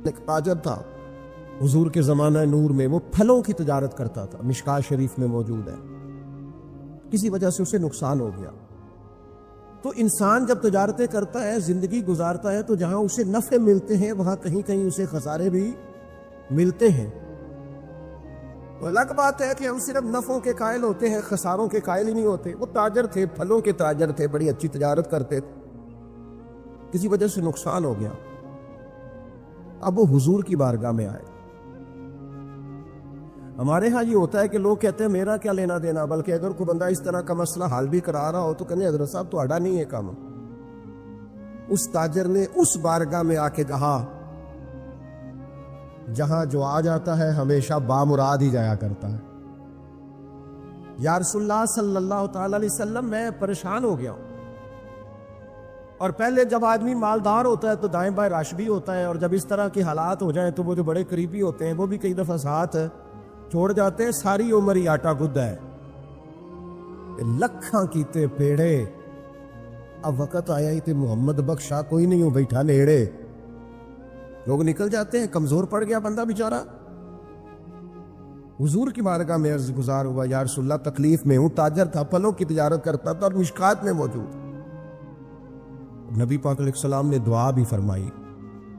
ایک تاجر تھا حضور کے زمانہ نور میں، وہ پھلوں کی تجارت کرتا تھا، مشکاہ شریف میں موجود ہے۔ کسی وجہ سے اسے نقصان ہو گیا۔ تو انسان جب تجارتیں کرتا ہے، زندگی گزارتا ہے، تو جہاں اسے نفع ملتے ہیں وہاں کہیں کہیں اسے خسارے بھی ملتے ہیں۔ تو الگ بات ہے کہ ہم صرف نفعوں کے قائل ہوتے ہیں، خساروں کے قائل ہی نہیں ہوتے۔ وہ تاجر تھے، پھلوں کے تاجر تھے، بڑی اچھی تجارت کرتے تھے، کسی وجہ سے نقصان ہو گیا۔ اب وہ حضور کی بارگاہ میں آئے۔ ہمارے ہاں یہ ہوتا ہے کہ لوگ کہتے ہیں میرا کیا لینا دینا، بلکہ اگر کوئی بندہ اس طرح کا مسئلہ حل بھی کرا رہا ہو تو کہنے حضرت صاحب تو اڑا نہیں ہے کام۔ اس تاجر نے اس بارگاہ میں آ کے کہا جہاں جو آ جاتا ہے ہمیشہ بامراد ہی جایا کرتا ہے، یا رسول اللہ صلی اللہ تعالی علیہ وسلم میں پریشان ہو گیا ہوں۔ اور پہلے جب آدمی مالدار ہوتا ہے تو دائیں بائیں رش بھی ہوتا ہے، اور جب اس طرح کے حالات ہو جائیں تو وہ جو بڑے قریبی ہوتے ہیں وہ بھی کئی دفعہ ساتھ چھوڑ جاتے ہیں۔ ساری عمر ہی آٹا گدھا ہے، لکھاں کیتے پیڑے، اب وقت آیا ہی تے محمد بخشا کوئی نہیں ہو بیٹھا نیڑے، لوگ نکل جاتے ہیں، کمزور پڑ گیا بندہ بیچارہ۔ حضور کی بارگاہ میں عرض گزار ہوا یا رسول اللہ تکلیف میں ہوں، تاجر تھا، پھلوں کی تجارت کرتا تھا اور مشکات میں موجود۔ نبی پاک علیہ السلام نے دعا بھی فرمائی،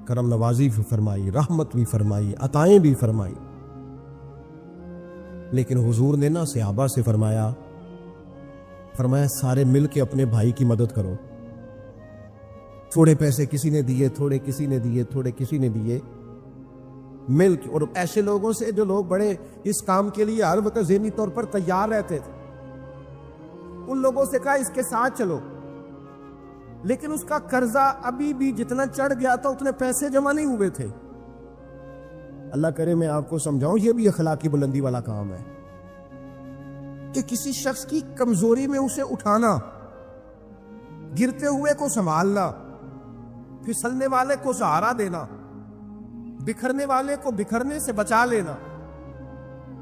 کرم نوازی بھی فرمائی، رحمت بھی فرمائی، عطائیں بھی فرمائی، لیکن حضور نے صحابہ سے فرمایا سارے مل کے اپنے بھائی کی مدد کرو۔ تھوڑے پیسے کسی نے دیے، تھوڑے کسی نے دیے، تھوڑے کسی نے دیے، مل کے۔ اور ایسے لوگوں سے جو لوگ بڑے اس کام کے لیے ہر وقت ذہنی طور پر تیار رہتے تھے، ان لوگوں سے کہا اس کے ساتھ چلو، لیکن اس کا قرضہ ابھی بھی جتنا چڑھ گیا تھا اتنے پیسے جمع نہیں ہوئے تھے۔ اللہ کرے میں آپ کو سمجھاؤں، یہ بھی اخلاقی بلندی والا کام ہے کہ کسی شخص کی کمزوری میں اسے اٹھانا، گرتے ہوئے کو سنبھالنا، پھسلنے والے کو سہارا دینا، بکھرنے والے کو بکھرنے سے بچا لینا،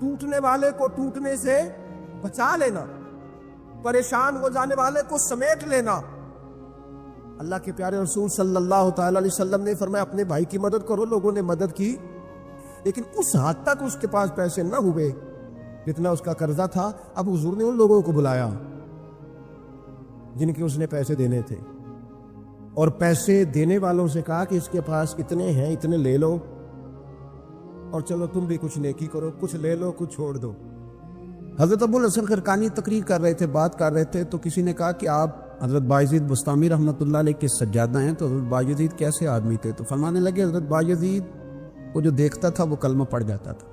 ٹوٹنے والے کو ٹوٹنے سے بچا لینا، پریشان ہو جانے والے کو سمیٹ لینا۔ اللہ کے پیارے رسول صلی اللہ تعالی علیہ وسلم نے فرمایا اپنے بھائی کی مدد کرو۔ لوگوں نے مدد کی، لیکن اس حد تک اس کے پاس پیسے نہ ہوئے جتنا اس کا قرضہ تھا۔ اب حضور نے ان لوگوں کو بلایا جن کے اس نے پیسے دینے تھے، اور پیسے دینے والوں سے کہا کہ اس کے پاس اتنے ہیں، اتنے لے لو، اور چلو تم بھی کچھ نیکی کرو، کچھ لے لو، کچھ چھوڑ دو۔ حضرت ابو الحسن خرقانی تقریر کر رہے تھے، بات کر رہے تھے، تو کسی نے کہا کہ آپ حضرت بایزید بستامی رحمۃ اللہ علیہ کے سجادہ ہیں، تو حضرت بایزید کیسے آدمی تھے؟ تو فرمانے لگے حضرت بایزید وہ جو دیکھتا تھا وہ کلمہ پڑھ جاتا تھا۔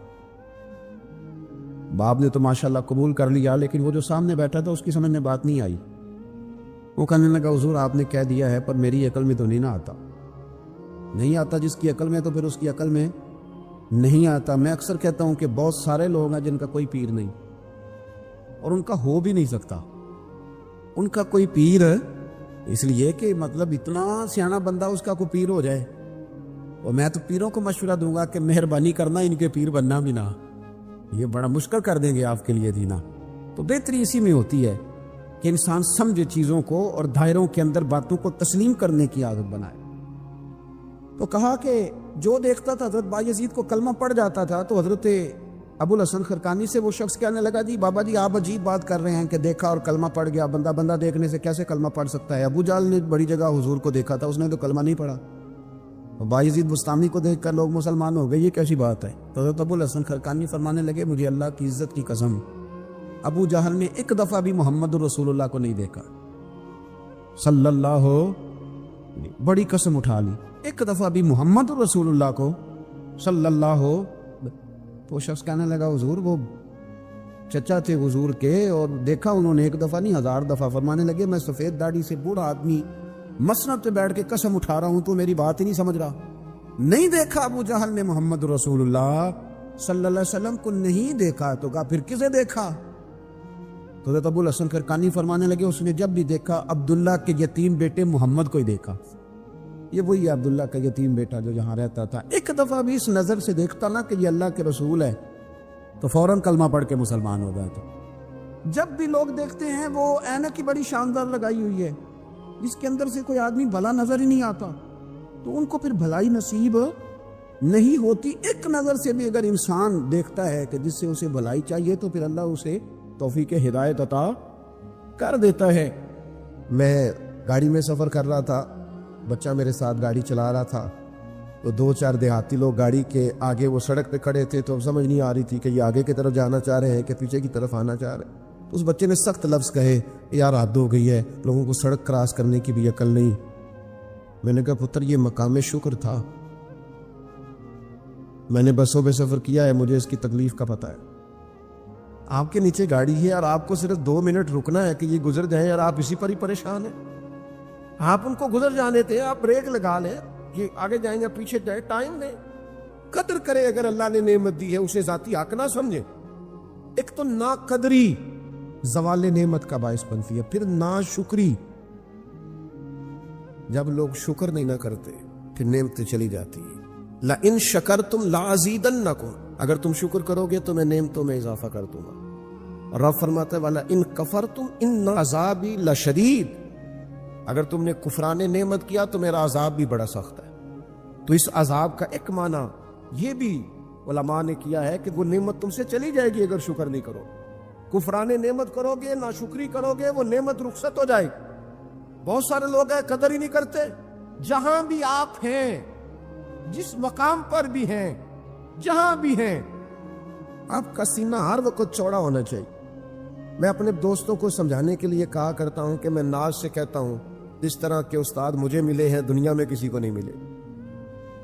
باپ نے تو ماشاءاللہ قبول کر لیا، لیکن وہ جو سامنے بیٹھا تھا اس کی سمجھ میں بات نہیں آئی۔ وہ کہنے لگا حضور آپ نے کہہ دیا ہے پر میری عقل میں تو نہیں آتا۔ نہیں آتا جس کی عقل میں تو پھر اس کی عقل میں نہیں آتا۔ میں اکثر کہتا ہوں کہ بہت سارے لوگ ہیں جن کا کوئی پیر نہیں، اور ان کا ہو بھی نہیں سکتا۔ ان کا کوئی پیر اس لیے کہ مطلب اتنا سیانا بندہ اس کا کوئی پیر ہو جائے، اور میں تو پیروں کو مشورہ دوں گا کہ مہربانی کرنا ان کے پیر بننا بھی نہ، یہ بڑا مشکل کر دیں گے آپ کے لیے دینا۔ تو بہتری اسی میں ہوتی ہے کہ انسان سمجھے چیزوں کو اور دائروں کے اندر باتوں کو تسلیم کرنے کی عادت بنائے۔ تو کہا کہ جو دیکھتا تھا حضرت بایزید کو کلمہ پڑھ جاتا تھا، تو حضرت ابو الحسن خرقانی سے وہ شخص کہنے لگا جی بابا جی آپ عجیب بات کر رہے ہیں کہ دیکھا اور کلمہ پڑھ گیا، بندہ دیکھنے سے کیسے کلمہ پڑھ سکتا ہے؟ ابو جہل نے بڑی جگہ حضور کو دیکھا تھا، اس نے تو کلمہ نہیں پڑھا، اور بایزید بستامی کو دیکھ کر لوگ مسلمان ہو گئے، یہ کیسی بات ہے؟ تو حضرت ابو الحسن خرقانی فرمانے لگے مجھے اللہ کی عزت کی قسم، ابو جہل نے ایک دفعہ بھی محمد رسول اللہ کو نہیں دیکھا صلی اللہ، بڑی قسم اٹھا لی، ایک دفعہ بھی محمد رسول اللہ کو صلی اللہ۔ تو شخص کہنے لگا حضور وہ چچا تھے حضور کے، اور دیکھا انہوں نے ایک دفعہ نہیں 1000 دفعہ۔ فرمانے لگے میں سفید داڑھی سے بوڑھا آدمی مسند پہ بیٹھ کے قسم اٹھا رہا ہوں، تو میری بات ہی نہیں سمجھ رہا۔ نہیں دیکھا ابو جہل نے محمد رسول اللہ صلی اللہ علیہ وسلم کو، نہیں دیکھا، تو کہا پھر کسے دیکھا؟ تو حضرت ابو الحسن خرقانی فرمانے لگے اس نے جب بھی دیکھا عبداللہ کے یتیم بیٹے محمد کو ہی دیکھا۔ یہ وہی عبداللہ کا یتیم بیٹا جو جہاں رہتا تھا، ایک دفعہ بھی اس نظر سے دیکھتا نا کہ یہ اللہ کے رسول ہے، تو فوراً کلمہ پڑھ کے مسلمان ہو جاتا۔ جب بھی لوگ دیکھتے ہیں وہ اینک کی بڑی شاندار لگائی ہوئی ہے، جس کے اندر سے کوئی آدمی بھلا نظر ہی نہیں آتا، تو ان کو پھر بھلائی نصیب نہیں ہوتی. ایک نظر سے بھی اگر انسان دیکھتا ہے کہ جس سے اسے بھلائی چاہیے تو پھر اللہ اسے توفیق ہدایت عطا کر دیتا ہے. میں گاڑی میں سفر کر رہا تھا, بچہ میرے ساتھ گاڑی چلا رہا تھا, تو 2-4 دیہاتی لوگ گاڑی کے آگے وہ سڑک پہ کھڑے تھے, تو سمجھ نہیں آ رہی تھی کہ یہ آگے کی طرف جانا چاہ رہے ہیں کہ پیچھے کی طرف آنا چاہ رہے ہیں. تو اس بچے نے سخت لفظ کہے, یار حد ہو گئی ہے, لوگوں کو سڑک کراس کرنے کی بھی عقل نہیں. میں نے کہا پتر یہ مقام شکر تھا, میں نے بسوں پہ سفر کیا ہے, مجھے اس کی تکلیف کا پتہ ہے. آپ کے نیچے گاڑی ہے اور آپ کو صرف 2 منٹ رکنا ہے کہ یہ گزر جائیں اور آپ اسی پر ہی پریشان ہیں. آپ ان کو گزر جانے تھے, آپ بریک لگا لیں, یہ آگے جائیں یا پیچھے جائیں, ٹائم دیں, قدر کرے. اگر اللہ نے نعمت دی ہے اسے ذاتی حق نہ سمجھے. ایک تو ناقدری زوال نعمت کا باعث بنتی ہے, پھر ناشکری, جب لوگ شکر نہیں نہ کرتے پھر نعمتیں چلی جاتی ہیں. لَإِن شَكَرْتُمْ لَأَزِيدَنَّكُمْ, اگر تم شکر کرو گے تو میں نعمتوں میں اضافہ کر دوں گا. رب فرماتا ہے وَلَئِن كَفَرْتُمْ إِنَّ عَذَابِي لَشَدِيدٌ, اگر تم نے کفران نعمت کیا تو میرا عذاب بھی بڑا سخت ہے. تو اس عذاب کا ایک معنی یہ بھی علماء نے کیا ہے کہ وہ نعمت تم سے چلی جائے گی اگر شکر نہیں کرو. کفران نعمت کرو گے, ناشکری کرو گے, وہ نعمت رخصت ہو جائے گی. بہت سارے لوگ ہیں قدر ہی نہیں کرتے. جہاں بھی آپ ہیں, جس مقام پر بھی ہیں, جہاں بھی ہیں, آپ کا سینہ ہر وقت چوڑا ہونا چاہیے. میں اپنے دوستوں کو سمجھانے کے لیے کہا کرتا ہوں کہ میں ناز سے کہتا ہوں جس طرح کے استاد مجھے ملے ہیں دنیا میں کسی کو نہیں ملے,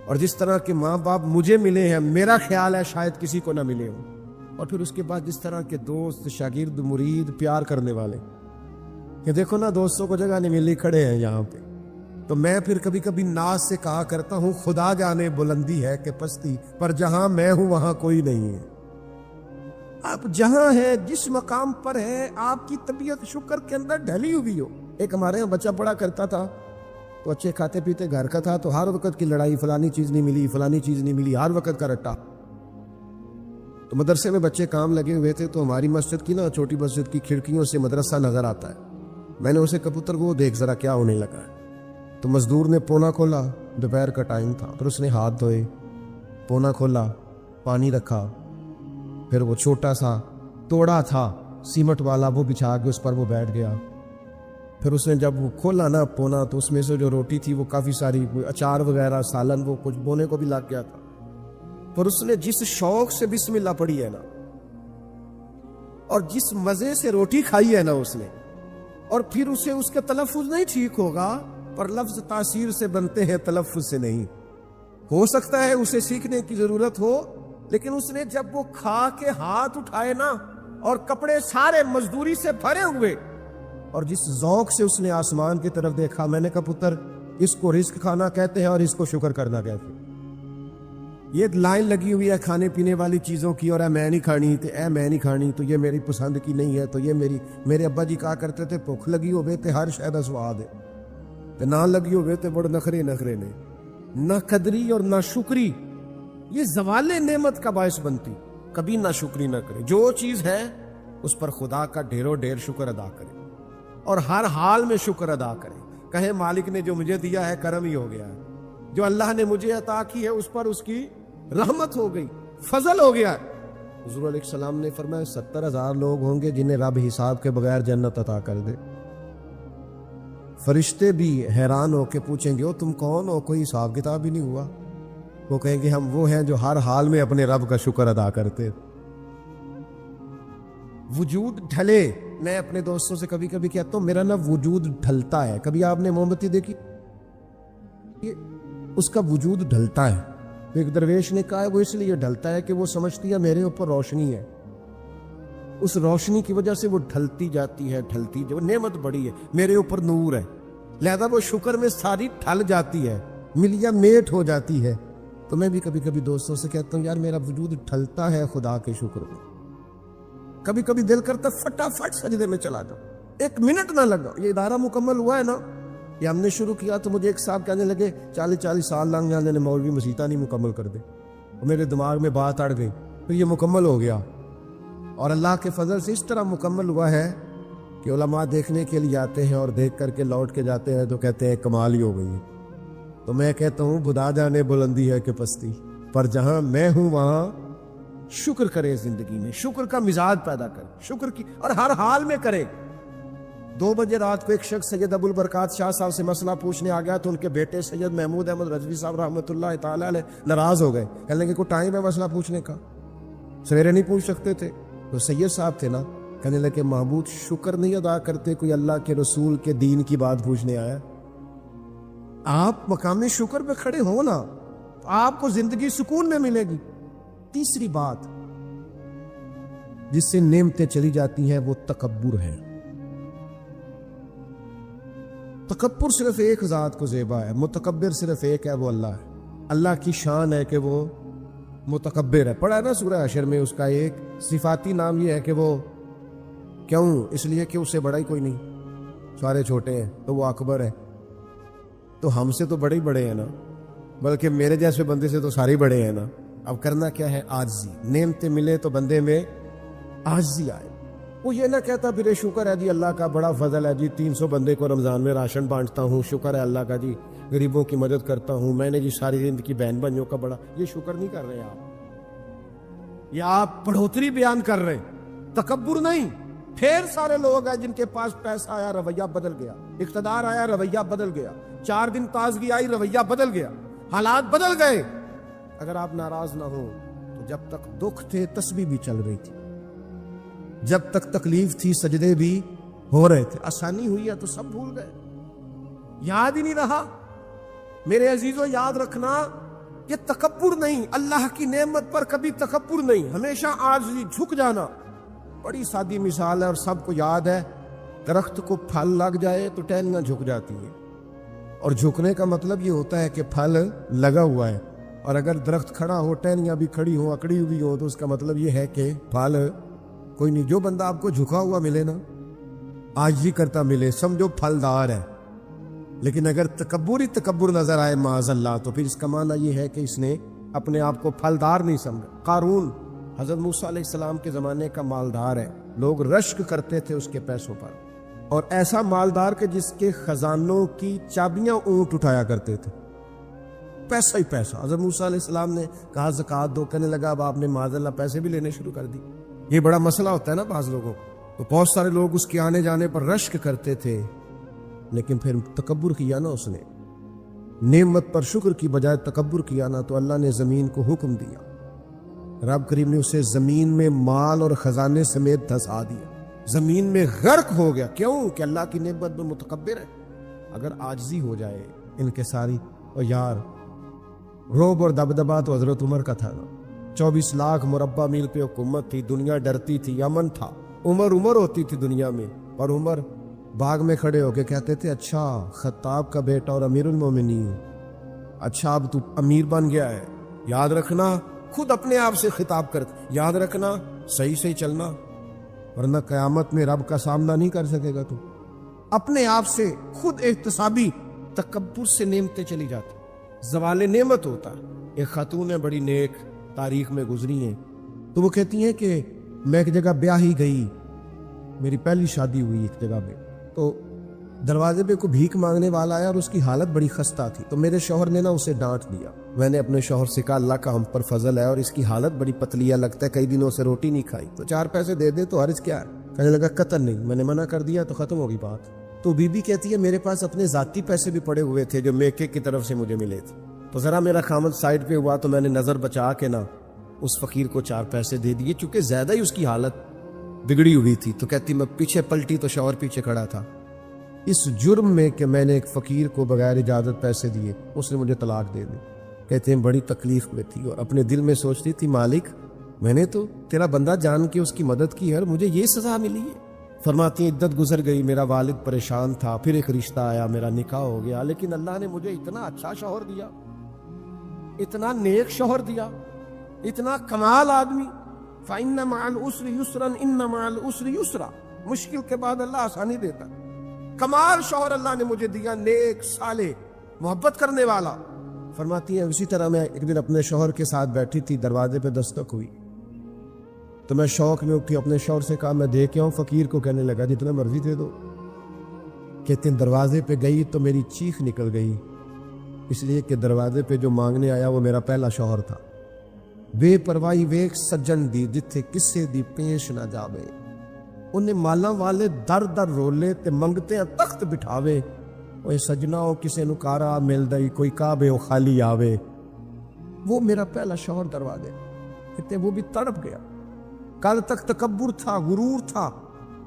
اور جس طرح کے ماں باپ مجھے ملے ہیں میرا خیال ہے شاید کسی کو نہ ملے ہوں. اور پھر اس کے بعد جس طرح کے دوست, شاگرد, مرید, پیار کرنے والے, کہ دیکھو نا دوستوں کو جگہ نہیں ملی, کھڑے ہیں یہاں پہ. تو میں پھر کبھی کبھی ناز سے کہا کرتا ہوں خدا جانے بلندی ہے کہ پستی, پر جہاں میں ہوں وہاں کوئی نہیں ہے. آپ جہاں ہیں, جس مقام پر ہیں, آپ کی طبیعت شکر کے اندر ڈھلی ہوئی ہو. ایک ہمارے یہاں بچہ پڑھا کرتا تھا, تو اچھے کھاتے پیتے گھر کا تھا, تو ہر وقت کی لڑائی, فلانی چیز نہیں ملی, فلانی چیز نہیں ملی, ہر وقت کا رٹا. تو مدرسے میں بچے کام لگے ہوئے تھے, تو ہماری مسجد کی نا, چھوٹی مسجد کی کھڑکیوں سے مدرسہ نظر آتا ہے. میں نے اسے کبوتر کو دیکھ ذرا کیا ہونے لگا ہے. تو مزدور نے پونا کھولا, دوپہر کا ٹائم تھا, پھر اس نے ہاتھ دھوئے, پونا کھولا, پانی رکھا, پھر وہ چھوٹا سا توڑا تھا سیمٹ والا وہ بچھا کے اس پر وہ بیٹھ گیا. پھر اس نے جب وہ کھولا نا پونا, تو اس میں سے جو روٹی تھی وہ کافی ساری, اچار وغیرہ, سالن, وہ کچھ بونے کو بھی لگ گیا تھا. پر اس نے جس شوق سے بسم اللہ پڑھی ہے نا, اور جس مزے سے روٹی کھائی ہے نا اس نے, اور پھر اسے اس کا تلفظ نہیں ٹھیک ہوگا, پر لفظ تاثیر سے بنتے ہیں, تلفظ سے نہیں. ہو سکتا ہے اسے سیکھنے کی ضرورت ہو, لیکن اس نے جب وہ کھا کے ہاتھ اٹھائے نا, اور کپڑے سارے مزدوری سے بھرے ہوئے, اور جس ذوق سے اس نے آسمان کی طرف دیکھا, میں نے کہا پتر اس کو رزق کھانا کہتے ہیں اور اس کو شکر کرنا کہتے ہیں. یہ لائن لگی ہوئی ہے کھانے پینے والی چیزوں کی, اور میں نہیں کھانی, تو میں نہیں کھانی, تو یہ میری پسند کی نہیں ہے, تو یہ میرے ابا جی کہا کرتے تھے بھوک لگی ہوئے تے ہر شے دا سواد ہے, تے نہ لگی ہوئے تے بڑے نخرے نے. نہ قدری اور نہ شکری یہ زوال نعمت کا باعث بنتی. کبھی نہ شکری نہ کرے, جو چیز ہے اس پر خدا کا ڈھیروں ڈھیر شکر ادا کرے, اور ہر حال میں شکر ادا کرے. کہے مالک نے جو مجھے دیا ہے کرم ہی ہو گیا ہے, جو اللہ نے مجھے عطا کی ہے اس پر اس کی رحمت ہو گئی, فضل ہو گیا. حضور علیہ السلام نے فرمایا 70,000 لوگ ہوں گے جنہیں رب حساب کے بغیر جنت عطا کر دے. فرشتے بھی حیران ہو کے پوچھیں گے او تم کون ہو, کوئی حساب کتاب ہی نہیں ہوا. وہ کہیں گے ہم وہ ہیں جو ہر حال میں اپنے رب کا شکر ادا کرتے. وجود ڈھلے, میں اپنے دوستوں سے کبھی کبھی کہتا ہوں میرا نا وجود ڈھلتا ہے. کبھی آپ نے موم بتی دیکھی, اس کا وجود ڈھلتا ہے. ایک درویش نے کہا ہے وہ اس لیے ڈھلتا ہے کہ وہ سمجھتی ہے میرے اوپر روشنی ہے, اس روشنی کی وجہ سے وہ ڈھلتی جاتی ہے, جو نعمت بڑی ہے, میرے اوپر نور ہے, لہذا وہ شکر میں ساری ڈھل جاتی ہے, ملیا میٹ ہو جاتی ہے. تو میں بھی کبھی کبھی دوستوں سے کہتا ہوں یار میرا وجود ڈھلتا ہے خدا کے شکر میں. کبھی کبھی دل کرتا فٹافٹ سجدے میں چلا جاؤ, 1 منٹ نہ لگا. یہ ادارہ مکمل ہوا ہے نا, یہ ہم نے شروع کیا تو مجھے ایک صاحب کہنے لگے 40 سال لنگ جانے نے, مولوی مسیطہ نہیں مکمل کر دے. اور میرے دماغ میں بات اڑ گئی, پھر یہ مکمل ہو گیا. اور اللہ کے فضل سے اس طرح مکمل ہوا ہے کہ علماء دیکھنے کے لیے آتے ہیں, اور دیکھ کر کے لوٹ کے جاتے ہیں تو کہتے ہیں کمال ہی ہو گئی. تو میں کہتا ہوں خدا جانے بلندی ہے کہ پستی, پر جہاں میں ہوں وہاں شکر کرے، زندگی میں شکر کا مزاج پیدا کرے، شکر کی، اور ہر حال میں کرے۔ 2 بجے رات کو ایک شخص سید ابو البرکات شاہ صاحب سے مسئلہ پوچھنے آ گیا تو ان کے بیٹے سید محمود احمد رضوی صاحب رحمۃ اللہ تعالی علیہ ناراض ہو گئے، کہنے لگے کوئی ٹائم ہے مسئلہ پوچھنے کا، سویرے نہیں پوچھ سکتے تھے؟ تو سید صاحب تھے نا، کہنے لگے محبوب شکر نہیں ادا کرتے، کوئی اللہ کے رسول کے دین کی بات پوچھنے آیا؟ آپ مقام شکر پہ کھڑے ہو نا تو آپ کو زندگی سکون میں ملے گی۔ تیسری بات جس سے نعمتیں چلی جاتی ہیں وہ تکبر ہے۔ تکبر صرف ایک ذات کو زیبا ہے، متکبر صرف ایک ہے، وہ اللہ ہے۔ اللہ کی شان ہے کہ وہ متکبر ہے۔ پڑھا ہے نا سورہ حشر میں، اس کا ایک صفاتی نام یہ ہے کہ وہ کیوں؟ اس لیے کہ اس سے بڑا ہی کوئی نہیں، سارے چھوٹے ہیں تو وہ اکبر ہے۔ تو ہم سے تو بڑے ہی بڑے ہیں نا، بلکہ میرے جیسے بندے سے تو سارے بڑے ہیں نا۔ اب کرنا کیا ہے؟ عاجزی۔ نعمتیں ملے تو بندے میں عاجزی آئے، وہ یہ نہ کہتا پھر شکر ہے جی اللہ کا بڑا فضل ہے جی 300 بندے کو رمضان میں راشن بانٹتا ہوں، شکر ہے اللہ کا جی غریبوں کی مدد کرتا ہوں، میں نے جی ساری زندگی بہن بھائیوں کا بڑا، یہ شکر نہیں کر رہے آپ، یہ آپ بڑھوتری بیان کر رہے، تکبر نہیں۔ پھر سارے لوگ ہیں جن کے پاس پیسہ آیا رویہ بدل گیا، اقتدار آیا رویہ بدل گیا، 4 دن تازگی آئی رویہ بدل گیا، حالات بدل گئے۔ اگر آپ ناراض نہ ہو تو جب تک دکھ تھے تسبیح بھی چل رہی تھی، جب تک تکلیف تھی سجدے بھی ہو رہے تھے، آسانی ہوئی ہے تو سب بھول گئے، یاد ہی نہیں رہا۔ میرے عزیزو یاد رکھنا، یہ تکبر نہیں، اللہ کی نعمت پر کبھی تکبر نہیں، ہمیشہ عاجزی، جھک جانا۔ بڑی سادی مثال ہے اور سب کو یاد ہے، درخت کو پھل لگ جائے تو ٹہنیاں جھک جاتی ہیں، اور جھکنے کا مطلب یہ ہوتا ہے کہ پھل لگا ہوا ہے، اور اگر درخت کھڑا ہو، ٹہنیاں بھی کھڑی ہوں، اکڑی ہوئی ہو، تو اس کا مطلب یہ ہے کہ پھل کوئی نہیں۔ جو بندہ آپ کو جھکا ہوا ملے نا، عاجزی کرتا ملے، سمجھو پھلدار ہے۔ لیکن اگر تکبر ہی تکبر نظر آئے معاذ اللہ، تو پھر اس کا معنی یہ ہے کہ اس نے اپنے آپ کو پھلدار نہیں سمجھا۔ قارون حضرت موسیٰ علیہ السلام کے زمانے کا مالدار ہے، لوگ رشک کرتے تھے اس کے پیسوں پر، اور ایسا مالدار کہ جس کے خزانوں کی چابیاں اونٹ اٹھایا کرتے تھے، پیسہ ہی پیسہ۔ حضرت موسیٰ علیہ السلام نے کہا زکوٰۃ دو، کہنے لگا اب آپ نے معاذ اللہ پیسے بھی لینے شروع کر دی۔ یہ بڑا مسئلہ ہوتا ہے نا بعض لوگوں، تو بہت سارے لوگ اس کے آنے جانے پر رشک کرتے تھے، لیکن پھر تکبر کیا نا اس نے، نعمت پر شکر کی بجائے تکبر کیا نا، تو اللہ نے زمین کو حکم دیا، رب کریم نے اسے زمین میں مال اور خزانے سمیت دھسا دیا، زمین میں غرق ہو گیا۔ کیوں؟ کہ اللہ کی نعمت میں متکبر ہے۔ اگر عاجزی ہو جائے ان کے ساری، اور یار روب اور دبدبا تو حضرت عمر کا تھا نا، 24 لاکھ مربع میل پہ حکومت تھی، دنیا ڈرتی تھی، امن تھا، عمر ہوتی تھی دنیا میں، اور عمر باغ میں کھڑے ہو کے کہتے تھے اچھا خطاب کا بیٹا اور امیر المومنین، اچھا اب تو امیر بن گیا ہے، یاد رکھنا، خود اپنے آپ سے خطاب کرتے، یاد رکھنا صحیح چلنا، ورنہ قیامت میں رب کا سامنا نہیں کر سکے گا۔ تو اپنے آپ سے خود احتسابی، تکبر سے نعمتیں چلی جاتی، زوال نعمت ہوتا۔ ایک خاتون ہے بڑی نیک، تاریخ میں گزری ہیں، تو وہ کہتی ہیں کہ میں ایک جگہ بیاہ ہی گئی، میری پہلی شادی ہوئی ایک جگہ پہ، تو دروازے پہ کوئی بھیک مانگنے والا آیا اور اس کی حالت بڑی خستہ تھی، تو میرے شوہر نے نا اسے ڈانٹ دیا۔ میں نے اپنے شوہر سے کہا اللہ کا ہم پر فضل ہے اور اس کی حالت بڑی پتلی ہے، لگتا ہے کئی دنوں سے روٹی نہیں کھائی، تو 4 پیسے دے دے تو حرج کیا ہے؟ کہنے لگا قطن نہیں، میں نے منع کر دیا تو ختم ہوگی بات۔ تو بی بی کہتی ہے میرے پاس اپنے ذاتی پیسے بھی پڑے ہوئے تھے جو میکے کی طرف سے مجھے ملے تھے، تو ذرا میرا خامد سائڈ پہ ہوا تو میں نے نظر بچا کے نا اس فقیر کو 4 پیسے دے دیے، چونکہ زیادہ ہی اس کی حالت بگڑی ہوئی تھی۔ تو کہتی میں پیچھے پلٹی تو شوہر پیچھے کھڑا تھا، اس جرم میں کہ میں نے ایک فقیر کو بغیر اجازت پیسے دیے، اس نے مجھے طلاق دے دی۔ کہتے ہیں بڑی تکلیف میں تھی اور اپنے دل میں سوچتی تھی مالک میں نے تو تیرا بندہ جان کے اس کی مدد کی ہے اور مجھے یہ سزا ملی ہے۔ فرماتی ہیں عدت گزر گئی، میرا والد پریشان تھا، پھر ایک رشتہ آیا، میرا نکاح ہو گیا، لیکن اللہ نے مجھے اتنا اچھا شوہر دیا، اتنا نیک شوہر دیا، اتنا کمال آدمی۔ فَإِنَّ مَعَ الْعُسْرِ يُسْرًا إِنَّ مَعَ الْعُسْرِ يُسْرًا، مشکل کے بعد اللہ آسانی دیتا۔ کمال شوہر اللہ نے مجھے دیا، نیک، صالح، محبت کرنے والا۔ فرماتی ہیں اسی طرح میں ایک دن اپنے شوہر کے ساتھ بیٹھی تھی، دروازے پہ دستک ہوئی تو میں شوق میں اٹھی، اپنے شوہر سے کہا میں دے کے آؤں؟ فقیر کو کہنے لگا جتنا مرضی دے دو۔ کہتے ہیں دروازے پہ گئی تو میری چیخ نکل گئی، اس لیے کہ دروازے پہ جو مانگنے آیا وہ میرا پہلا شوہر تھا۔ بے پرواہی ویک سجن دی جتھے کسے دی پیش نہ جاوے انہیں مالاں والے در در رولے تے منگتے ہیں تخت بٹھاوے اوے سجنا او کسے نو کارا مل دئی کوئی کعبے او خالی آوے وہ میرا پہلا شوہر دروازے کہتے وہ بھی تڑپ گیا کل تک تکبر تھا غرور تھا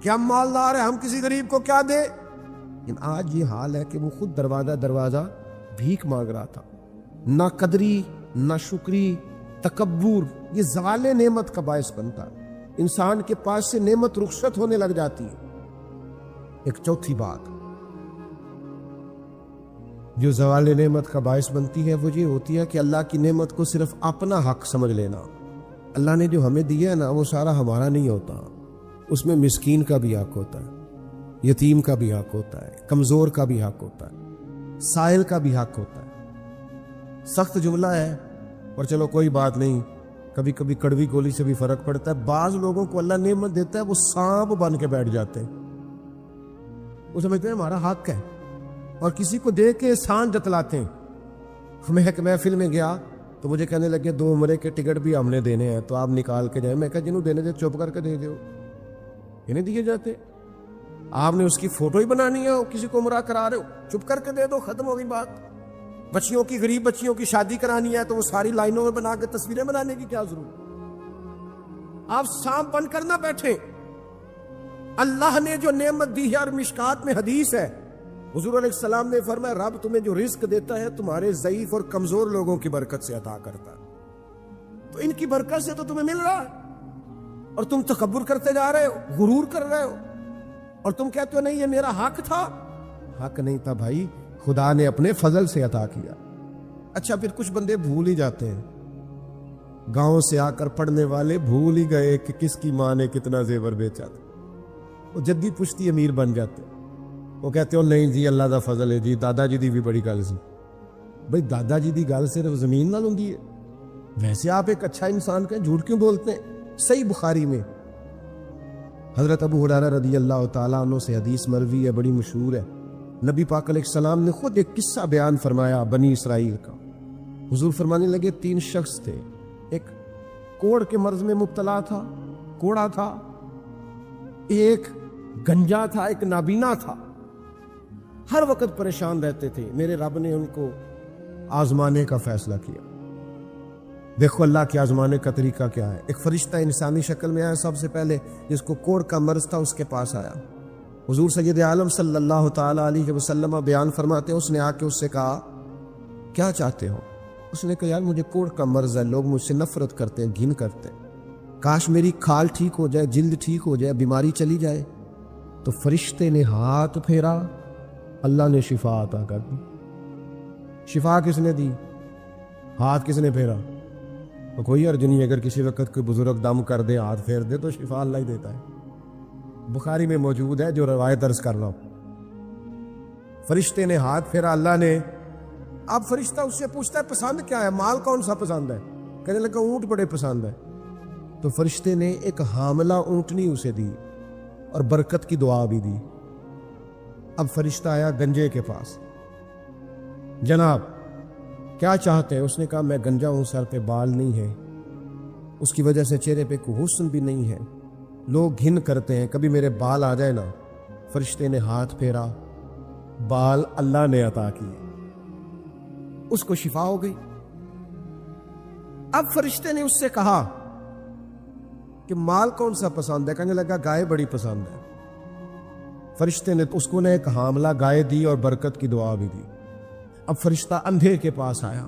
کہ ہم مالدار ہیں ہم کسی غریب کو کیا دے لیکن آج یہ حال ہے کہ وہ خود دروازہ بھیک مانگ رہا تھا نہ قدری نہ شکری تکبر یہ زوال نعمت کا باعث بنتا ہے انسان کے پاس سے نعمت رخصت ہونے لگ جاتی ہے ایک چوتھی بات جو زوال نعمت کا باعث بنتی ہے وہ یہ ہوتی ہے کہ اللہ کی نعمت کو صرف اپنا حق سمجھ لینا اللہ نے جو ہمیں دیا ہے نا وہ سارا ہمارا نہیں ہوتا اس میں مسکین کا بھی حق ہوتا ہے یتیم کا بھی حق ہوتا ہے کمزور کا بھی حق ہوتا ہے سائل کا بھی حق ہوتا ہے سخت جملہ ہے اور چلو کوئی بات نہیں کبھی کبھی کڑوی گولی سے بھی فرق پڑتا ہے بعض لوگوں کو اللہ نعمت دیتا ہے وہ سانپ بن کے بیٹھ جاتے ہیں وہ سمجھتے ہیں ہمارا حق ہے اور کسی کو دے کے احسان جتلاتے ہیں میں ایک محفل میں گیا تو مجھے کہنے لگے 2 عمرے کے ٹکٹ بھی ہم نے دینے ہیں تو آپ نکال کے جائیں میں کہا جنہوں دینے دے چپ کر کے دے دو انہیں دیے جاتے آپ نے اس کی فوٹو ہی بنانی ہے کسی کو عمرہ کرا رہے ہو چپ کر کے دے دو ختم ہو گئی بات بچیوں کی غریب بچیوں کی شادی کرانی ہے تو وہ ساری لائنوں میں بنا کے تصویریں بنانے کی کیا ضرورت آپ سانپ بن کر نہ بیٹھیں اللہ نے جو نعمت دی ہے اور مشکات میں حدیث ہے حضور علیہ السلام نے فرمایا رب تمہیں جو رزق دیتا ہے تمہارے ضعیف اور کمزور لوگوں کی برکت سے عطا کرتا ہے تو ان کی برکت سے تو تمہیں مل رہا ہے اور تم تکبر کرتے جا رہے ہو غرور کر رہے ہو اور تم کہتے ہو نہیں یہ میرا حق تھا حق نہیں تھا بھائی خدا نے اپنے فضل سے عطا کیا اچھا پھر کچھ بندے بھول ہی جاتے ہیں گاؤں سے آ کر پڑھنے والے بھول ہی گئے کہ کس کی ماں نے کتنا زیور بیچا تھا وہ جدی پشتی امیر بن جاتے وہ کہتے ہو نہیں جی اللہ دا فضل ہے جی دادا جی دی بھی بڑی گل سی بھائی دادا جی دی گل صرف زمین نال ہوندی ہے ویسے آپ ایک اچھا انسان کہیں جھوٹ کیوں بولتے ہیں صحیح بخاری میں حضرت ابو ہریرہ رضی اللہ تعالیٰ عنہ سے حدیث مروی ہے بڑی مشہور ہے نبی پاک علیہ السلام نے خود ایک قصہ بیان فرمایا بنی اسرائیل کا حضور فرمانے لگے 3 شخص تھے ایک کوڑ کے مرض میں مبتلا تھا کوڑا تھا ایک گنجا تھا ایک نابینا تھا ہر وقت پریشان رہتے تھے میرے رب نے ان کو آزمانے کا فیصلہ کیا دیکھو اللہ کے آزمانے کا طریقہ کیا ہے ایک فرشتہ انسانی شکل میں آیا سب سے پہلے جس کو کوڑ کا مرض تھا اس کے پاس آیا حضور سید عالم صلی اللہ تعالی علیہ وسلم بیان فرماتے ہیں اس نے آ کے اس سے کہا کیا چاہتے ہو اس نے کہا یار مجھے کوڑ کا مرض ہے لوگ مجھ سے نفرت کرتے ہیں گھن کرتے ہیں کاش میری کھال ٹھیک ہو جائے جلد ٹھیک ہو جائے بیماری چلی جائے تو فرشتے نے ہاتھ پھیرا اللہ نے شفا عطا کر دی شفا کس نے دی ہاتھ کس نے پھیرا تو کوئی عرض نہیں اگر کسی وقت کوئی بزرگ دم کر دے ہاتھ پھیر دے تو شفا اللہ ہی دیتا ہے بخاری میں موجود ہے جو روایت درج کر رہا ہوں فرشتے نے ہاتھ پھیرا اللہ نے اب فرشتہ اس سے پوچھتا ہے پسند کیا ہے مال کون سا پسند ہے کہنے لگا اونٹ بڑے پسند ہے تو فرشتے نے ایک حاملہ اونٹنی اسے دی اور برکت کی دعا بھی دی اب فرشتہ آیا گنجے کے پاس جناب کیا چاہتے ہیں اس نے کہا میں گنجا ہوں سر پہ بال نہیں ہے اس کی وجہ سے چہرے پہ کوئی حسن بھی نہیں ہے لوگ گھن کرتے ہیں کبھی میرے بال آ جائے نا فرشتے نے ہاتھ پھیرا بال اللہ نے عطا کیے اس کو شفا ہو گئی اب فرشتے نے اس سے کہا کہ مال کون سا پسند ہے کہنے لگا گائے بڑی پسند ہے فرشتے نے اس کو نے ایک حاملہ گائے دی اور برکت کی دعا بھی دی اب فرشتہ اندھے کے پاس آیا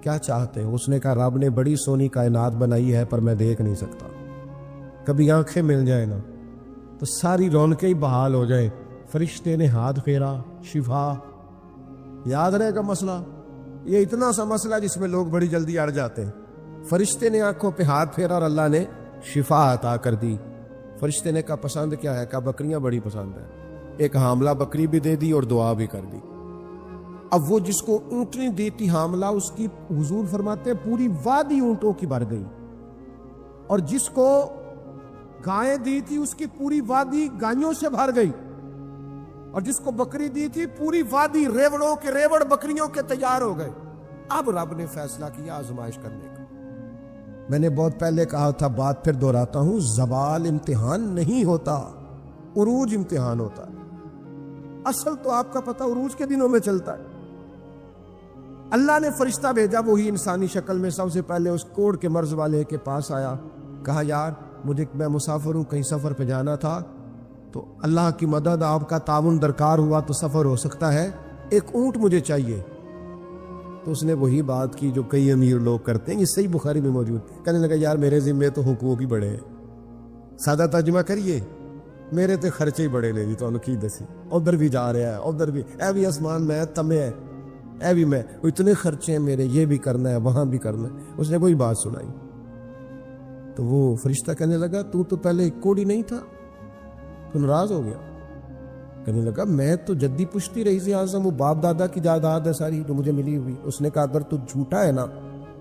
کیا چاہتے ہیں اس نے کہا رب نے بڑی سونی کائنات بنائی ہے پر میں دیکھ نہیں سکتا کبھی آنکھیں مل جائے نا تو ساری رونقیں ہی بحال ہو جائے فرشتے نے ہاتھ پھیرا شفا یاد رہے گا مسئلہ یہ اتنا سا مسئلہ جس میں لوگ بڑی جلدی اڑ جاتے ہیں فرشتے نے آنکھوں پہ ہاتھ پھیرا اور اللہ نے شفا عطا کر دی فرشتے نے کہا پسند کیا ہے کہا بکریاں بڑی پسند ہے ایک حاملہ بکری بھی دے دی اور دعا بھی کر دی اب وہ جس کو اونٹنی دی تھی حاملہ اس کی حضور فرماتے ہیں پوری وادی اونٹوں کی بھر گئی اور جس کو گائیں دی تھی اس کی پوری وادی گائیوں سے بھر گئی اور جس کو بکری دی تھی پوری وادی ریوڑوں کے ریوڑ بکریوں کے تیار ہو گئے اب رب نے فیصلہ کیا آزمائش کرنے کا میں نے بہت پہلے کہا تھا، بات پھر دہراتا ہوں، زوال امتحان نہیں ہوتا، عروج امتحان ہوتا ہے۔ اصل تو آپ کا پتہ عروج کے دنوں میں چلتا ہے۔ اللہ نے فرشتہ بھیجا، وہی انسانی شکل میں، سب سے پہلے اس کوڑ کے مرض والے کے پاس آیا، کہا یار میں مسافر ہوں، کہیں سفر پہ جانا تھا، تو اللہ کی مدد، آپ کا تعاون درکار ہوا تو سفر ہو سکتا ہے، ایک اونٹ مجھے چاہیے۔ تو اس نے وہی بات کی جو کئی امیر لوگ کرتے ہیں، یہ صحیح بخاری میں موجود، کہنے لگا یار میرے ذمے تو حقوق ہی بڑے ہیں، سادہ ترجمہ کریے، میرے تے خرچے ہی بڑے لے دی، تو کی دسی ادھر بھی جا رہا ہے، ادھر بھی، اے بھی آسمان میں تمے ہے، اے بھی میں، اتنے خرچے ہیں میرے، یہ بھی کرنا ہے، وہاں بھی کرنا ہے۔ اس نے وہی بات سنائی، تو وہ فرشتہ کہنے لگا تو پہلے کوڑی نہیں تھا، تو ناراض ہو گیا، کہنے لگا میں تو جدی پشتی رئیس اعظم، وہ باپ دادا کی جائیداد ہے ساری جو مجھے ملی ہوئی۔ اس نے کہا اگر تو جھوٹا ہے نا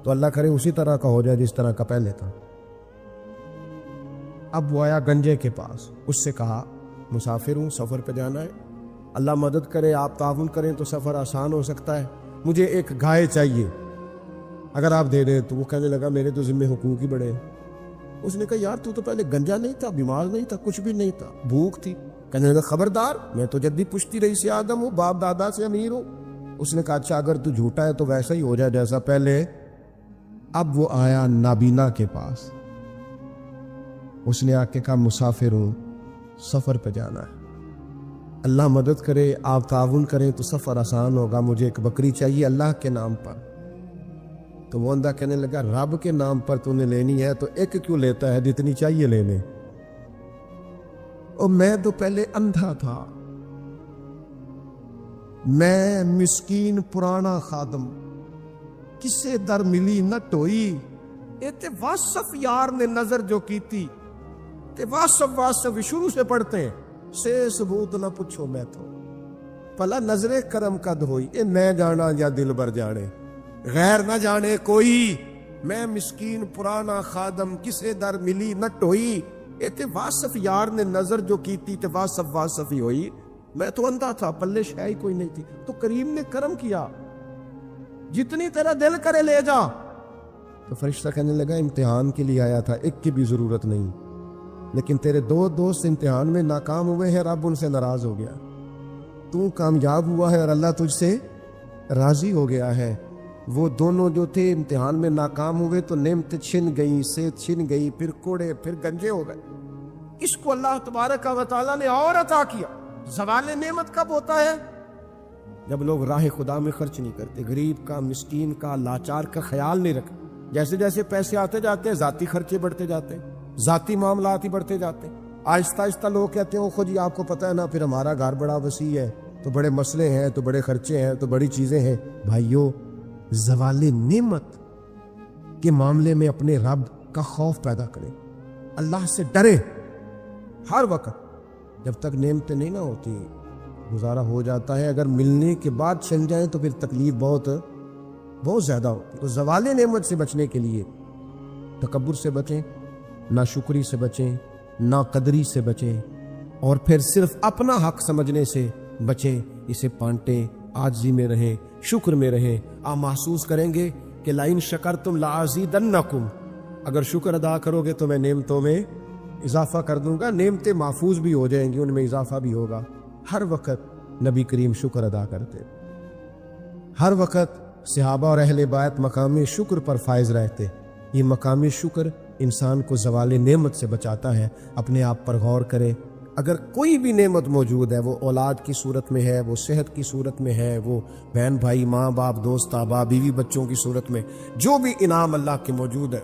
تو اللہ کرے اسی طرح کا ہو جائے جس طرح کا پہلے تھا۔ اب وہ آیا گنجے کے پاس، اس سے کہا مسافر ہوں، سفر پہ جانا ہے، اللہ مدد کرے، آپ تعاون کریں تو سفر آسان ہو سکتا ہے، مجھے ایک گائے چاہیے، اگر آپ دے دیں تو۔ وہ کہنے لگا میرے تو ذمہ حقوق ہی بڑے ہیں۔ اس نے کہا یار تو پہلے گنجا نہیں تھا، بیمار نہیں تھا، کچھ بھی نہیں تھا، بھوک تھی۔ کہنے لگا خبردار، میں تو جدی پشتی رئیس آدم ہوں، باپ دادا سے امیر ہوں۔ اس نے کہا اچھا اگر تو جھوٹا ہے تو ویسا ہی ہو جائے جیسا پہلے۔ اب وہ آیا نابینا کے پاس، اس نے آ کے کہا مسافر ہوں، سفر پہ جانا ہے، اللہ مدد کرے، آپ تعاون کریں تو سفر آسان ہوگا، مجھے ایک بکری چاہیے اللہ کے نام پر۔ تو وہ اندھا کہنے لگا رب کے نام پر تو نے لینی ہے تو ایک کیوں لیتا ہے، جتنی چاہیے لے لے۔ اور میں تو پہلے اندھا تھا، میں مسکین پرانا خادم، کسے در ملی نہ ٹوئی، اے تے واصف یار نے نظر جو کی تھی، تے واصف شروع سے پڑھتے ہیں، سے ثبوت نہ پوچھو میں تو، پلا نظر کرم قد ہوئی، اے میں جانا یا دل بر جانے، غیر نہ جانے کوئی، میں مسکین پرانا خادم، کسے در ملی نہ ٹوئی، اے تے واصف یار نے نظر جو کی تھی، تے واصف ہی ہوئی، میں تو اندھا تھا، پلے شے ہی کوئی نہیں تھی، تو کریم نے کرم کیا، جتنی تیرا دل کرے لے جا۔ تو فرشتہ کہنے لگا امتحان کے لیے آیا تھا، ایک کی بھی ضرورت نہیں، لیکن تیرے دو دوست امتحان میں ناکام ہوئے ہیں، رب ان سے ناراض ہو گیا، تو کامیاب ہوا ہے اور اللہ تجھ سے راضی ہو گیا ہے۔ وہ دونوں جو تھے امتحان میں ناکام ہوئے تو نعمت چھن گئی، صحت چھن گئی، پھر کوڑے، پھر گنجے ہو گئے۔ اس کو اللہ تبارک و تعالیٰ نے اور عطا کیا۔ زوال نعمت کب ہوتا ہے؟ جب لوگ راہ خدا میں خرچ نہیں کرتے، غریب کا، مسکین کا، لاچار کا خیال نہیں رکھتے۔ جیسے جیسے پیسے آتے جاتے ہیں ذاتی خرچے بڑھتے جاتے ہیں، ذاتی معاملات ہی بڑھتے جاتے ہیں۔ آہستہ آہستہ لوگ کہتے ہیں خود جی آپ کو پتہ ہے نا، پھر ہمارا گھر بڑا وسیع ہے تو بڑے مسئلے ہیں، تو بڑے خرچے ہیں، تو بڑی چیزیں ہیں۔ بھائیو، زوال نعمت کے معاملے میں اپنے رب کا خوف پیدا کریں، اللہ سے ڈرے ہر وقت۔ جب تک نعمتیں نہیں نہ ہوتی گزارا ہو جاتا ہے، اگر ملنے کے بعد چل جائیں تو پھر تکلیف بہت زیادہ ہوتی ہے۔ تو زوال نعمت سے بچنے کے لیے تکبر سے بچیں، ناشکری سے بچیں، ناقدری سے بچیں، اور پھر صرف اپنا حق سمجھنے سے بچیں۔ اسے پانٹیں، عاجزی میں رہیں، شکر میں رہیں۔ آپ محسوس کریں گے کہ لئن شکرتم لازیدنکم، اگر شکر ادا کرو گے تو میں نعمتوں میں اضافہ کر دوں گا، نعمتیں محفوظ بھی ہو جائیں گی، ان میں اضافہ بھی ہوگا۔ ہر وقت نبی کریم شکر ادا کرتے، ہر وقت صحابہ اور اہل بیت مقامی شکر پر فائز رہتے۔ یہ مقامی شکر انسان کو زوال نعمت سے بچاتا ہے۔ اپنے آپ پر غور کرے، اگر کوئی بھی نعمت موجود ہے، وہ اولاد کی صورت میں ہے، وہ صحت کی صورت میں ہے، وہ بہن بھائی، ماں باپ، دوست احبا، بیوی بچوں کی صورت میں، جو بھی انعام اللہ کے موجود ہے،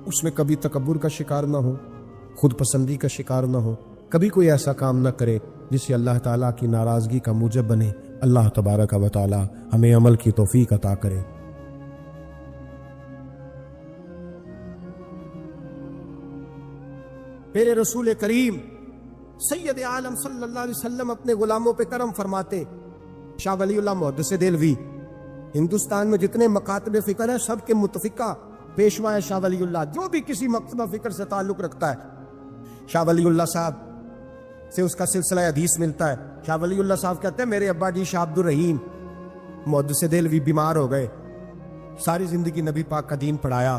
اس میں کبھی تکبر کا شکار نہ ہو، خود پسندی کا شکار نہ ہو، کبھی کوئی ایسا کام نہ کرے جس سے اللہ تعالیٰ کی ناراضگی کا موجب بنے۔ اللہ تبارک و تعالیٰ ہمیں عمل کی توفیق عطا کرے۔ میرے رسول کریم سید عالم صلی اللہ علیہ وسلم اپنے غلاموں پہ کرم فرماتے۔ شاہ ولی اللہ محدث دہلوی ہندوستان میں جتنے مکاتب فکر ہیں سب کے متفقہ پیشوا ہے شاہ ولی اللہ، جو بھی کسی مکتبہ فکر سے تعلق رکھتا ہے شاہ ولی اللہ صاحب سے اس کا سلسلہ حدیث ملتا ہے۔ شاہ ولی اللہ صاحب کہتے ہیں میرے ابا جی شاہ عبد الرحیم محدث دہلوی بیمار ہو گئے، ساری زندگی نبی پاک کا دین پڑھایا،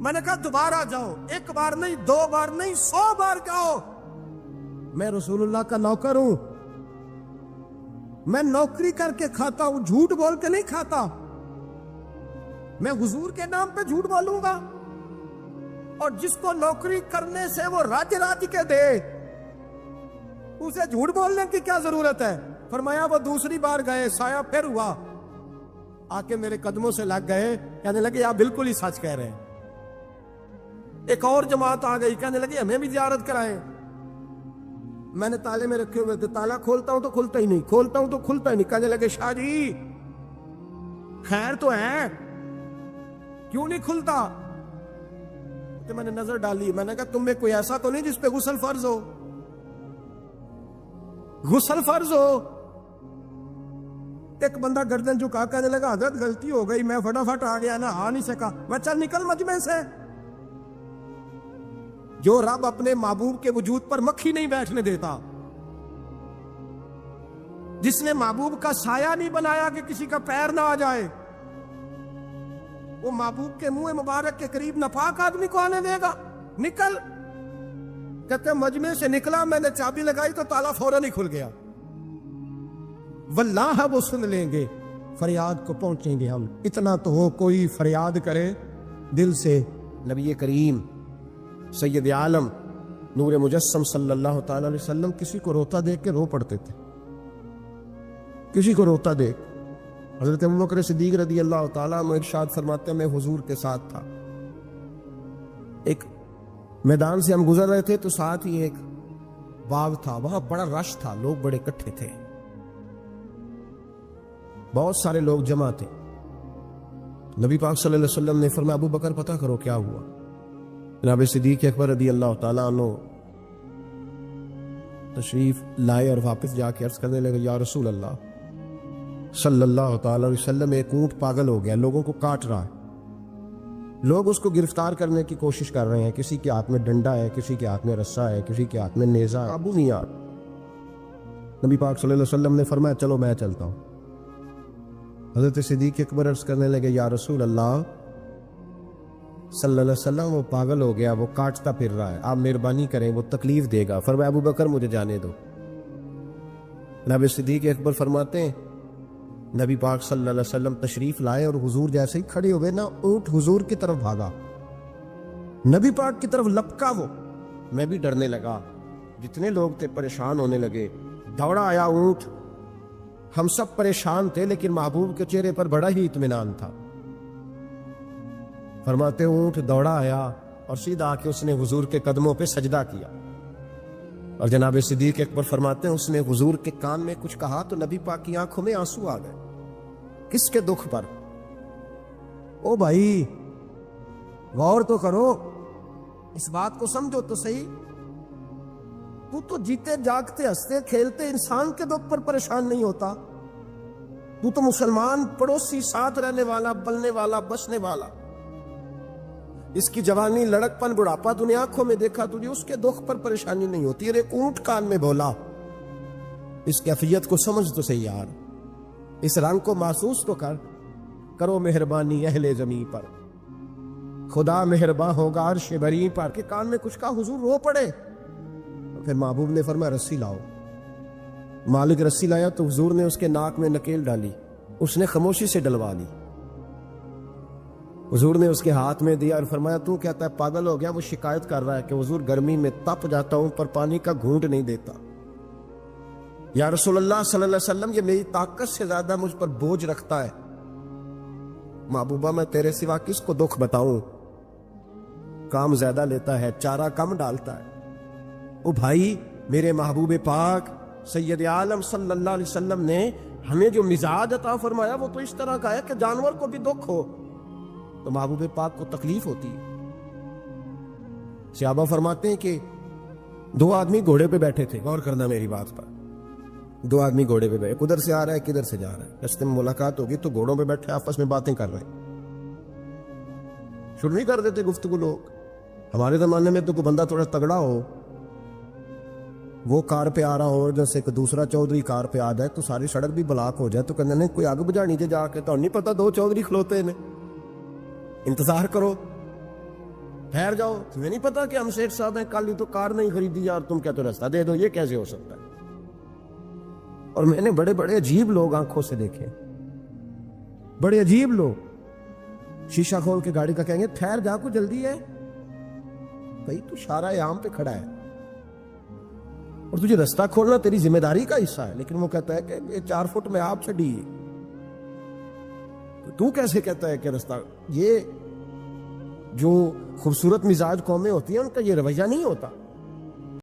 میں نے کہا دوبارہ جاؤ، ایک بار نہیں، 2 بار نہیں، 100 بار جاؤ، میں رسول اللہ کا نوکر ہوں، میں نوکری کر کے کھاتا ہوں، جھوٹ بول کے نہیں کھاتا، میں حضور کے نام پہ جھوٹ بولوں گا؟ اور جس کو نوکری کرنے سے وہ راج کے دے، اسے جھوٹ بولنے کی کیا ضرورت ہے؟ فرمایا وہ دوسری بار گئے، سایہ پھر ہوا، آ کے میرے قدموں سے لگ گئے، کہنے لگے آپ بالکل ہی سچ کہہ رہے ہیں۔ ایک اور جماعت آ گئی، کہنے لگے ہمیں بھی زیارت کرائیں۔ میں نے تالے میں رکھے ہوئے تھے، تالا کھولتا ہوں تو کھلتا ہی نہیں، کھولتا ہوں تو کھلتا ہی نہیں۔ کہنے لگے شاہ جی خیر تو ہے، کیوں نہیں کھلتا؟ تو میں نے نظر ڈالی، میں نے کہا تم میں کوئی ایسا تو نہیں جس پہ غسل فرض ہو؟ غسل فرض ہو؟ ایک بندہ گردن جھکا کہنے لگا حضرت غلطی ہو گئی، میں فٹافٹ آ گیا، نہ آ نہیں سکا۔ میں چل نکل مجمع سے۔ جو رب اپنے محبوب کے وجود پر مکھی نہیں بیٹھنے دیتا، جس نے محبوب کا سایہ نہیں بنایا کہ کسی کا پیر نہ آ جائے، وہ محبوب کے منہ مبارک کے قریب ناپاک آدمی کو آنے دے گا؟ نکل۔ کہتے مجمع سے نکلا، میں نے چابی لگائی تو تالا فوراً ہی کھل گیا۔ واللہ وہ سن لیں گے، فریاد کو پہنچیں گے ہم۔ اتنا تو ہو کوئی فریاد کرے دل سے۔ نبی کریم سید عالم نور مجسم صلی اللہ تعالی علیہ وسلم کسی کو روتا دیکھ کے رو پڑتے تھے، کسی کو روتا دیکھ۔ حضرت ابوبکر صدیق رضی اللہ تعالیٰ عنہ ارشاد فرماتے ہیں میں حضور کے ساتھ تھا، ایک میدان سے ہم گزر رہے تھے تو ساتھ ہی ایک باغ تھا، وہاں بڑا رش تھا، لوگ بڑے اکٹھے تھے، بہت سارے لوگ جمع تھے۔ نبی پاک صلی اللہ علیہ وسلم نے فرمایا ابو بکر پتہ کرو کیا ہوا۔ جناب صدیق اکبر رضی اللہ تعالیٰ عنہ تشریف لائے اور واپس جا کے عرض کرنے لگے یا رسول اللہ صلی اللہ تعالی علیہ وسلم، ایک اونٹ پاگل ہو گیا، لوگوں کو کاٹ رہا ہے، لوگ اس کو گرفتار کرنے کی کوشش کر رہے ہیں، کسی کے ہاتھ میں ڈنڈا ہے، کسی کے ہاتھ میں رسا ہے، کسی کے ہاتھ میں نیزہ ہے، قابو نہیں آ رہا۔ نبی پاک صلی اللہ علیہ وسلم نے فرمایا چلو میں چلتا ہوں۔ حضرت صدیق اکبر عرض کرنے لگے یا رسول اللہ صلی اللہ علیہ وسلم، وہ پاگل ہو گیا، وہ کاٹتا پھر رہا ہے، آپ مہربانی کریں، وہ تکلیف دے گا۔ فرمایا ابو بکر مجھے جانے دو۔ جناب صدیق اکبر فرماتے ہیں نبی پاک صلی اللہ علیہ وسلم تشریف لائے اور حضور جیسے ہی کھڑے ہوئے نا، اونٹ حضور کی طرف بھاگا، نبی پاک کی طرف لپکا، وہ میں بھی ڈرنے لگا، جتنے لوگ تھے پریشان ہونے لگے، دوڑا آیا اونٹ، ہم سب پریشان تھے لیکن محبوب کے چہرے پر بڑا ہی اطمینان تھا۔ فرماتے اونٹ دوڑا آیا اور سیدھا آ کے اس نے حضور کے قدموں پہ سجدہ کیا، اور جناب صدیق اکبر فرماتے ہیں اس نے حضور کے کان میں کچھ کہا تو نبی پاک کی آنکھوں میں آنسو آ گئے۔ کس کے دکھ پر؟ او بھائی غور تو کرو، اس بات کو سمجھو تو صحیح، تو جیتے جاگتے ہنستے کھیلتے انسان کے دکھ پر پریشان نہیں ہوتا، تو مسلمان پڑوسی ساتھ رہنے والا، بلنے والا، بسنے والا، اس کی جوانی لڑک پن بڑھاپا تو نے آنکھوں میں دیکھا، تجھے اس کے دکھ پر پریشانی نہیں ہوتی۔ اور ایک اونٹ کان میں بولا، اس کیفیت کو سمجھ تو صحیح یار، اس رنگ کو محسوس تو کرو مہربانی اہل زمین پر، خدا مہرباں ہوگا عرش بری پر، کہ کان میں کچھ کہا حضور رو پڑے۔ پھر محبوب نے فرمایا رسی لاؤ۔ مالک رسی لایا تو حضور نے اس کے ناک میں نکیل ڈالی، اس نے خاموشی سے ڈلوا لی۔ حضور نے اس کے ہاتھ میں دیا اور فرمایا تو کہتا ہے پاگل ہو گیا؟ وہ شکایت کر رہا ہے کہ حضور گرمی میں تپ جاتا ہوں پر پانی کا گھونٹ نہیں دیتا۔ یا رسول اللہ صلی اللہ علیہ وسلم یہ میری طاقت سے زیادہ مجھ پر بوجھ رکھتا ہے، محبوبہ میں تیرے سوا کس کو دکھ بتاؤں؟ کام زیادہ لیتا ہے، چارہ کم ڈالتا ہے۔ او بھائی میرے محبوب پاک سید عالم صلی اللہ علیہ وسلم نے ہمیں جو مزاج عطا فرمایا وہ تو اس طرح کا ہے کہ جانور کو بھی دکھ ہو تو محبوب پاک کو تکلیف ہوتی ہے۔ صحابہ فرماتے ہیں کہ 2 آدمی گھوڑے پہ بیٹھے تھے، غور کرنا میری بات پر، 2 آدمی گھوڑے پہ بیٹھے، کدھر سے آ رہا ہے کدھر سے جا رہا ہے، رستے میں ملاقات ہوگی تو گھوڑوں پہ بیٹھے آپس میں باتیں کر رہے ہیں، شروع نہیں کر دیتے گفتگو لوگ۔ ہمارے زمانے میں تو کوئی بندہ تھوڑا تگڑا ہو، وہ کار پہ آ رہا ہو، جیسے کہ دوسرا چودھری کار پہ آ جائے تو ساری سڑک بھی بلاک ہو جائے تو کہنے نہیں کوئی آگ بجھا نیچے جا کے، تو نہیں پتا 2 چودھری کھلوتے ہیں، انتظار کرو ٹھہر جاؤ, تمہیں نہیں پتا کہ ہم شیخ صاحب ہیں, کل ہی تو کار نہیں خریدی اور تم کہتے ہو راستہ دے دو, یہ کیسے ہو سکتا ہے؟ اور میں نے بڑے بڑے عجیب لوگ آنکھوں سے دیکھے, بڑے عجیب لوگ شیشہ کھول کے گاڑی کا کہیں گے ٹھہر جا, کو جلدی ہے بھائی, تو شارع عام پہ کھڑا ہے اور تجھے راستہ کھولنا تیری ذمہ داری کا حصہ ہے, لیکن وہ کہتا ہے کہ یہ 4 فٹ میں آپ چڑھی, تو کیسے کہتا ہے کہ راستہ. یہ جو خوبصورت مزاج قومیں ہوتی ہیں ان کا یہ رویہ نہیں ہوتا.